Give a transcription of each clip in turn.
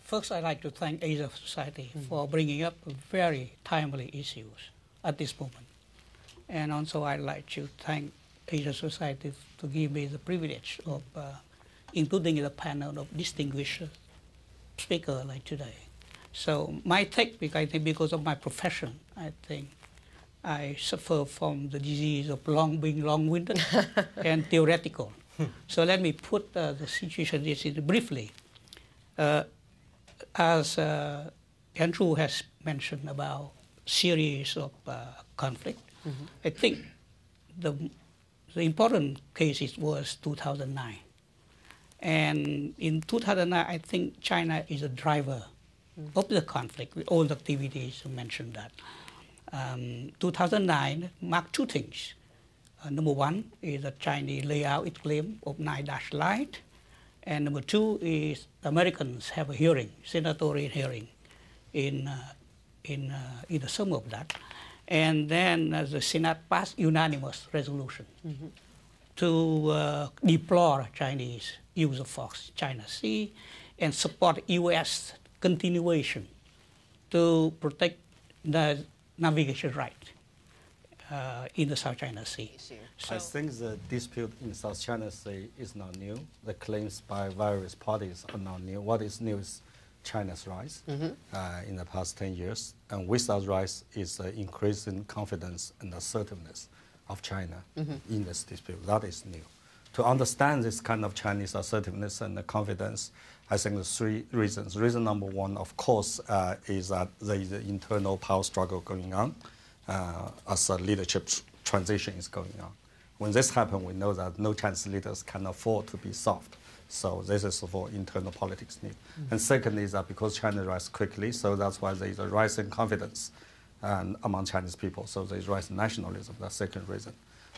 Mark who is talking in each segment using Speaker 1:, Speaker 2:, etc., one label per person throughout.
Speaker 1: First, I'd like to thank Asia Society for bringing up very timely issues at this moment. And also, I'd like to thank Asia Society to give me the privilege of including the panel of distinguished speakers like today. So my take, because I think because of my profession, I think I suffer from the disease of being long-winded and theoretical. So let me put the situation briefly. As Andrew has mentioned about series of conflict, I think the important cases was 2009. And in 2009, I think China is a driver of the conflict with all the activities you mentioned that. 2009 marked two things. Number one is the Chinese lay out its claim of 9-dash line. And number two is the Americans have a hearing, senatorial hearing, in the summer of that. And then the Senate passed unanimous resolution to deplore Chinese use of force in China Sea and support U.S. continuation to protect the navigation right in the South China Sea.
Speaker 2: So I think the dispute in South China Sea is not new. The claims by various parties are not new. What is new is China's rise in the past 10 years. And with that rise is the increasing confidence and assertiveness of China in this dispute. That is new. To understand this kind of Chinese assertiveness and the confidence, I think there's three reasons. Reason number one, of course, is that there is an internal power struggle going on as a leadership transition is going on. When this happens, we know that no Chinese leaders can afford to be soft. So this is for internal politics need. And second is that because China rises quickly, so that's why there is a rising confidence among Chinese people. So there is rising nationalism, that's the second reason.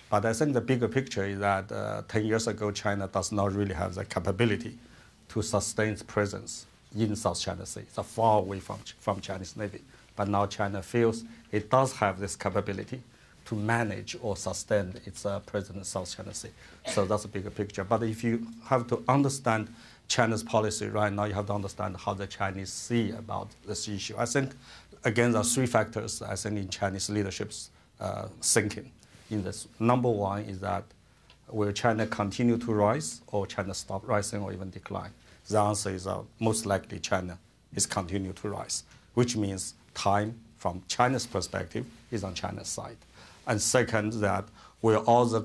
Speaker 2: But I think the bigger picture is that 10 years ago, China does not really have the capability to sustain its presence in South China Sea. It's far away from Chinese Navy. But now China feels it does have this capability to manage or sustain its presence in South China Sea. So that's a bigger picture. But if you have to understand China's policy right now, you have to understand how the Chinese see about this issue. I think, again, there are three factors, I think, in Chinese leadership's thinking in this. Number one is that will China continue to rise or China stop rising or even decline? The answer is most likely China is continue to rise, which means time from China's perspective is on China's side. And second, that where all the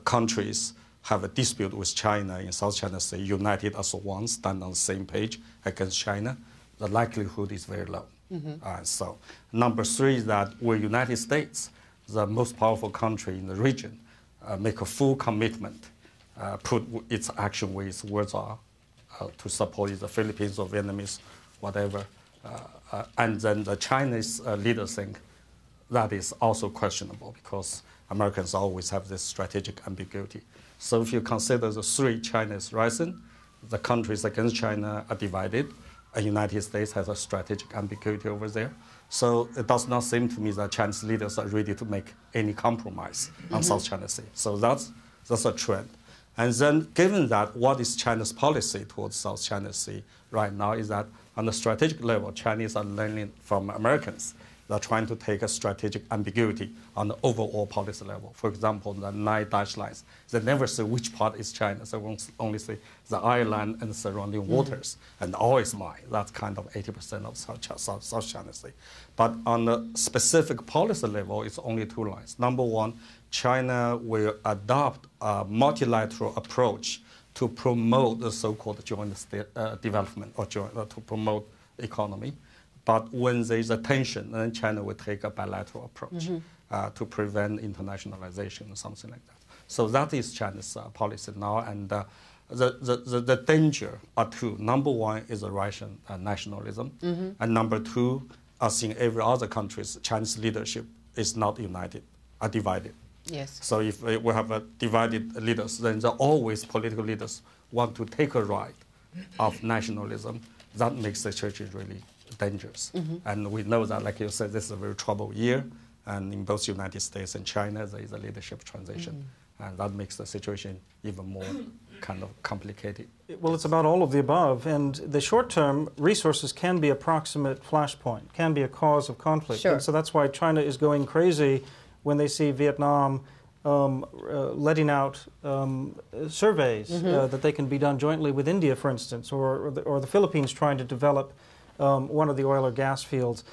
Speaker 2: countries have a dispute with China in South China Sea, united as one, stand on the same page against China, the likelihood is very low. So number three is that where United States, the most powerful country in the region, make a full commitment, put its action where its words are, to support the Philippines or Vietnamese, whatever. And then the Chinese leaders think that is also questionable because Americans always have this strategic ambiguity. So if you consider the three, China is rising, the countries against China are divided, and the United States has a strategic ambiguity over there. So it does not seem to me that Chinese leaders are ready to make any compromise on South China Sea. So that's a trend. And then given that, what is China's policy towards South China Sea right now is that on the strategic level, Chinese are learning from Americans. They're trying to take a strategic ambiguity on the overall policy level. For example, the 9-dash lines, they never say which part is China. They won't only say the island and the surrounding waters, and all is mine. That's kind of 80% of South China Sea. But on the specific policy level, it's only two lines. Number one, China will adopt a multilateral approach to promote the so-called joint development or to promote economy. But when there is a tension, then China will take a bilateral approach to prevent internationalization or something like that. So that is China's policy now. And the danger are two. Number one is a Russian nationalism. And number two, as in every other country, Chinese leadership is not united, are divided.
Speaker 3: Yes.
Speaker 2: So if we have divided leaders, then always political leaders want to take a ride of nationalism. That makes the church really dangerous. And we know that, like you said, this is a very troubled year. And in both United States and China, there is a leadership transition. And that makes the situation even more kind of complicated.
Speaker 3: Well, it's about all of the above. And the short-term resources can be a proximate flashpoint, can be a cause of conflict.
Speaker 4: Sure.
Speaker 3: And so that's why China is going crazy when they see Vietnam letting out surveys that they can be done jointly with India, for instance, or the Philippines trying to develop one of the oil or gas fields.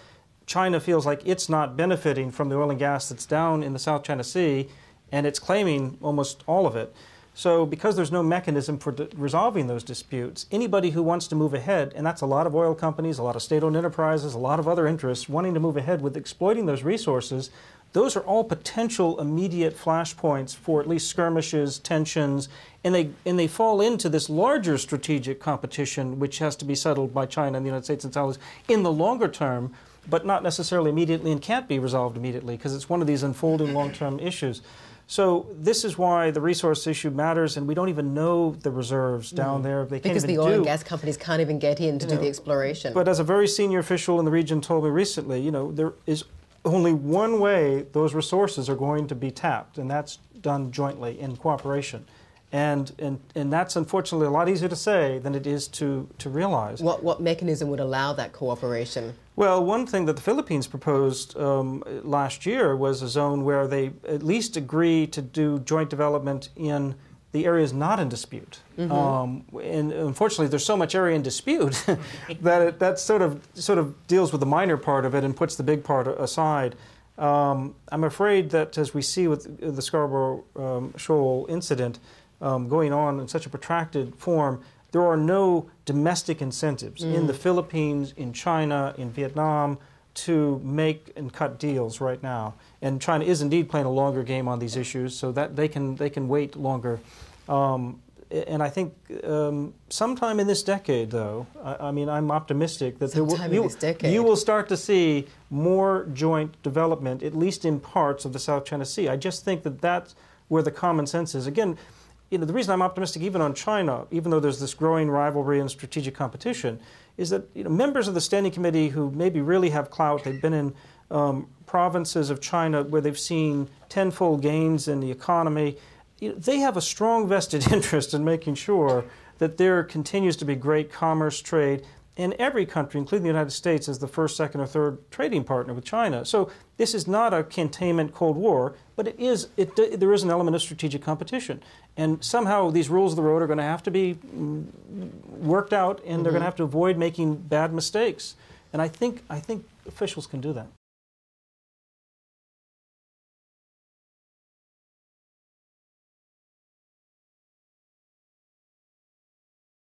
Speaker 3: China feels like it's not benefiting from the oil and gas that's down in the South China Sea, and it's claiming almost all of it. So because there's no mechanism for resolving those disputes, anybody who wants to move ahead, and that's a lot of oil companies, a lot of state-owned enterprises, a lot of other interests wanting to move ahead with exploiting those resources, those are all potential immediate flashpoints for at least skirmishes, tensions, and they fall into this larger strategic competition which has to be settled by China and the United States and its allies in the longer term, but not necessarily immediately and can't be resolved immediately because it's one of these unfolding long-term issues. So this is why the resource issue matters, and we don't even know the reserves down there. They can't
Speaker 4: because
Speaker 3: even
Speaker 4: the oil and gas companies can't even get in to do the exploration.
Speaker 3: But as a very senior official in the region told me recently, there is only one way those resources are going to be tapped, and that's done jointly in cooperation. And that's unfortunately a lot easier to say than it is to realize.
Speaker 4: What mechanism would allow that cooperation?
Speaker 3: Well, one thing that the Philippines proposed last year was a zone where they at least agree to do joint development in the areas not in dispute. And unfortunately, there's so much area in dispute that sort of deals with the minor part of it and puts the big part aside. I'm afraid that as we see with the Scarborough Shoal incident going on in such a protracted form, there are no domestic incentives in the Philippines, in China, in Vietnam to make and cut deals right now. And China is indeed playing a longer game on these issues, so that they can wait longer. And I think sometime in this decade, though, I mean, I'm optimistic that you will start to see more joint development, at least in parts of the South China Sea. I just think that that's where the common sense is. Again, the reason I'm optimistic even on China, even though there's this growing rivalry and strategic competition, is that members of the Standing Committee who maybe really have clout, they've been in provinces of China where they've seen tenfold gains in the economy, they have a strong vested interest in making sure that there continues to be great commerce, trade, and every country, including the United States, is the first, second, or third trading partner with China. So this is not a containment Cold War, but there is an element of strategic competition. And somehow these rules of the road are going to have to be worked out, and they're going to have to avoid making bad mistakes. And I think officials can do that.